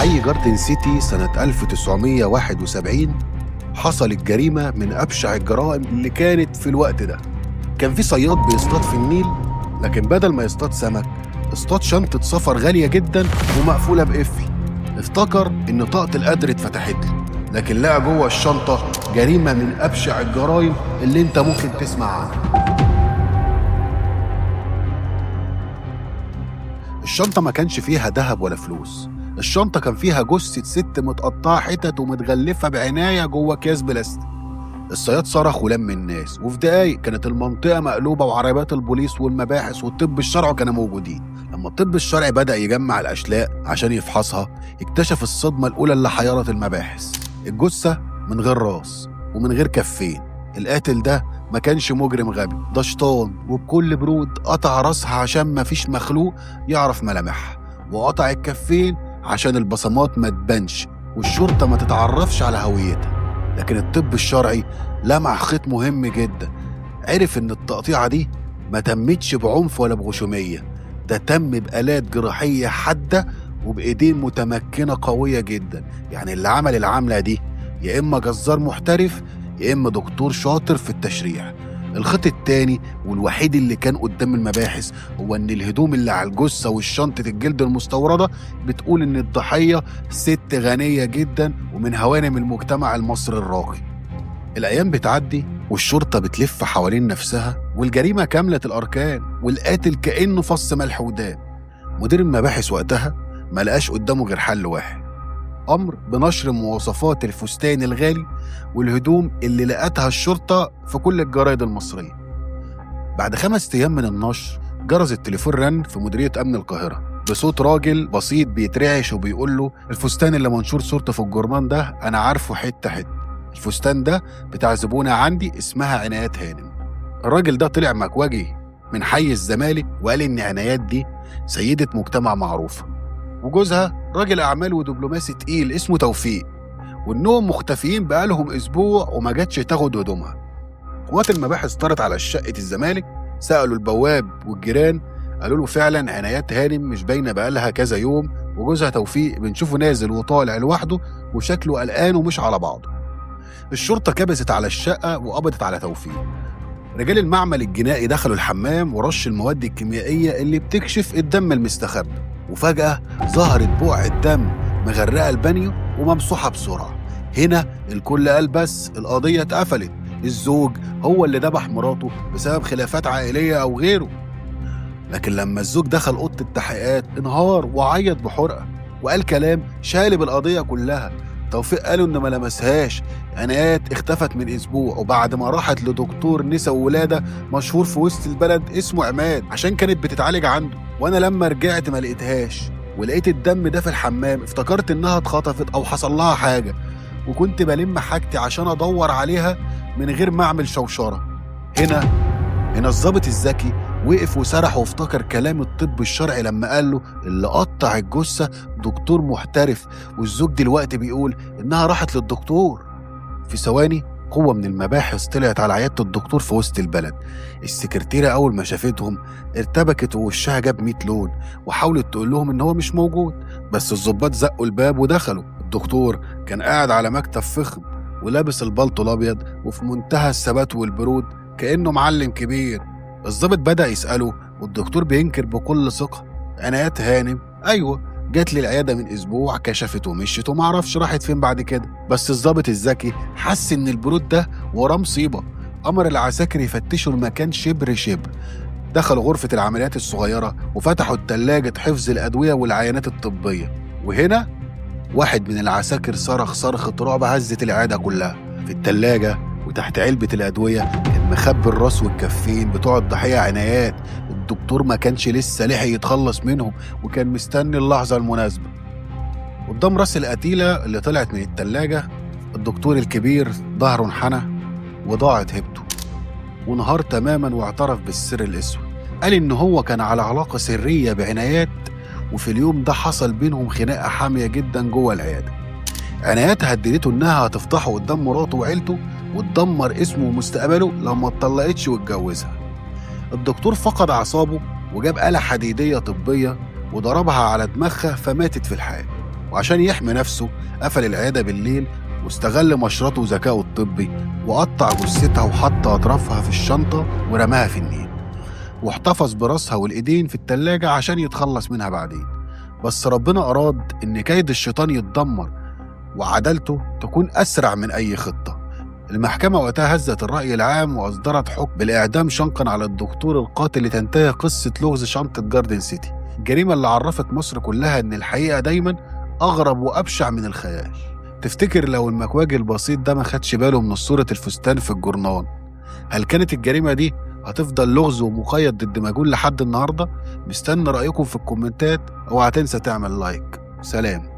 حي جاردن سيتي سنة 1971 حصلت جريمة من أبشع الجرائم اللي كانت في الوقت ده. كان في صياد بيصطاد في النيل، لكن بدل ما يصطاد سمك اصطاد شنطة سفر غالية جدا ومقفولة بقفل. افتكر إن طاقة القدر اتفتحت له، لكن لقى جوه الشنطة جريمة من أبشع الجرائم اللي انت ممكن تسمع عنها. الشنطة ما كانش فيها ذهب ولا فلوس، الشنطة كان فيها جثة ست متقطعة حتت ومتغلفة بعناية جوه أكياس بلاستيك. الصياد صرخ ولم الناس، وفي دقايق كانت المنطقة مقلوبة وعربيات البوليس والمباحث والطب الشرعي كانوا موجودين. لما الطب الشرعي بدأ يجمع الأشلاء عشان يفحصها، اكتشف الصدمة الأولى اللي حيرت المباحث. الجثة من غير راس ومن غير كفين. القاتل ده ما كانش مجرم غبي، ده شيطان، وبكل برود قطع راسها عشان ما فيش مخلوق يعرف ملامحها، وقطع الكفين عشان البصمات ما تبانش والشرطة ما تتعرفش على هويتها. لكن الطب الشرعي لمع خيط مهم جدا، عرف ان التقطيعة دي ما تمتش بعنف ولا بغشومية، ده تم بآلات جراحية حادة وبإيدين متمكنة قوية جدا. يعني اللي عمل العملة دي يا إما جزار محترف يا إما دكتور شاطر في التشريح. الخط التاني والوحيد اللي كان قدام المباحث هو إن الهدوم اللي على الجثة والشنطة الجلد المستوردة بتقول إن الضحية ست غنية جدا ومن هوانم المجتمع المصري الراقي. الأيام بتعدي والشرطة بتلف حوالين نفسها، والجريمة كاملة الأركان، والقاتل كأنه فص ملح وداب. مدير المباحث وقتها ما لقاش قدامه غير حل واحد، أمر بنشر مواصفات الفستان الغالي والهدوم اللي لقتها الشرطة في كل الجرايد المصرية. بعد 5 أيام من النشر جرس التليفون رن في مديرية أمن القاهرة بصوت راجل بسيط بيترعش وبيقول له الفستان اللي منشور صورته في الجرمان ده أنا عارفه حتة حتة، الفستان ده بتاع زبونة عندي اسمها عنايات هانم. الراجل ده طلع مكواجي من حي الزمالك وقال إن عنايات دي سيدة مجتمع معروفة، وجوزها راجل أعمال ودبلوماسي تقيل اسمه توفيق، وإنهم مختفيين بقالهم أسبوع وما جاتش تاخد هدومها. قوات المباحث طارت على شقة الزمالك، سألوا البواب والجيران، قالوا له فعلا عنايات هانم مش باينة بقالها كذا يوم، وجوزها توفيق بنشوفه نازل وطالع لوحده وشكله قلقان ومش على بعضه. الشرطة كبست على الشقة وقبضت على توفيق. رجال المعمل الجنائي دخلوا الحمام ورش المواد الكيميائية اللي بتكشف الدم المستخبي، وفجأة ظهرت بقعة دم مغرقة البانيو وممسوحة بسرعة. هنا الكل قال بس القضية اتقفلت، الزوج هو اللي ذبح مراته بسبب خلافات عائلية أو غيره. لكن لما الزوج دخل أوضة التحقيقات انهار وعيط بحرقة وقال كلام شالب القضية كلها. توفيق قالوا إن ما لمسهاش، عنايات اختفت من أسبوع وبعد ما راحت لدكتور نساء وولادة مشهور في وسط البلد اسمه عماد عشان كانت بتتعالج عنده. وأنا لما رجعت ما لقيتهاش ولقيت الدم ده في الحمام افتكرت إنها اتخطفت أو حصل لها حاجة، وكنت بلم حاجتي عشان أدور عليها من غير ما أعمل شوشرة. هنا الضابط الذكي وقف وسرح وافتكر كلام الطب الشرعي لما قال له اللي قطع الجثة دكتور محترف، والزوج دلوقتي بيقول إنها راحت للدكتور. في ثواني قوة من المباحث طلعت على عيادة الدكتور في وسط البلد. السكرتيرة أول ما شافتهم ارتبكت ووشها جاب 100 لون وحاولت تقول لهم إن هو مش موجود، بس الضباط زقوا الباب ودخلوا. الدكتور كان قاعد على مكتب فخم ولابس البلطو الأبيض وفي منتهى الثبات والبرود كأنه معلم كبير. الضابط بدأ يسأله والدكتور بينكر بكل ثقة، عنايات هانم أيوة جات لي العيادة من أسبوع، كشفت ومشيت ومعرفش راحت فين بعد كده. بس الضابط الذكي حس إن البرود ده وراه مصيبة، أمر العساكر يفتشوا المكان شبر شبر. دخلوا غرفة العمليات الصغيرة وفتحوا التلاجة حفظ الأدوية والعينات الطبية، وهنا واحد من العساكر صرخ صرخة رعب هزت العيادة كلها. في التلاجة وتحت علبة الأدوية كان مخبي الراس والكفين بتوع الضحية عنايات. الدكتور ما كانش لسه لحق يتخلص منهم وكان مستني اللحظة المناسبة. قدام راس القتيلة اللي طلعت من التلاجة الدكتور الكبير ظهره انحنى وضاعت هيبته وانهار تماما واعترف بالسر الأسود. قال إن هو كان على علاقة سرية بعنايات، وفي اليوم ده حصل بينهم خناقة حامية جدا جوه العيادة. عنايات هددته إنها هتفضحه قدام مراته وعيلته وتدمر اسمه ومستقبله لو ما اتطلقتش واتجوزها. الدكتور فقد أعصابه وجاب آلة حديدية طبية وضربها على دماغها فماتت في الحال. وعشان يحمي نفسه قفل العيادة بالليل واستغل مشرطه وذكائه الطبي وقطع جثتها وحط أطرافها في الشنطة ورماها في النيل، واحتفظ براسها والإيدين في التلاجة عشان يتخلص منها بعدين. بس ربنا أراد إن كيد الشيطان يتدمر وعدالته تكون أسرع من أي خطة. المحكمة وقتها هزت الرأي العام وأصدرت حكم بالإعدام شنقا على الدكتور القاتل، لتنتهي قصة لغز شنطة جاردن سيتي، الجريمة اللي عرفت مصر كلها إن الحقيقة دايما أغرب وأبشع من الخيال. تفتكر لو المكواجي البسيط ده ما خدش باله من صورة الفستان في الجورنال، هل كانت الجريمة دي هتفضل لغز ومقيد ضد مجهول لحد النهاردة؟ مستني رأيكم في الكومنتات، اوعى تنسى تعمل لايك. سلام.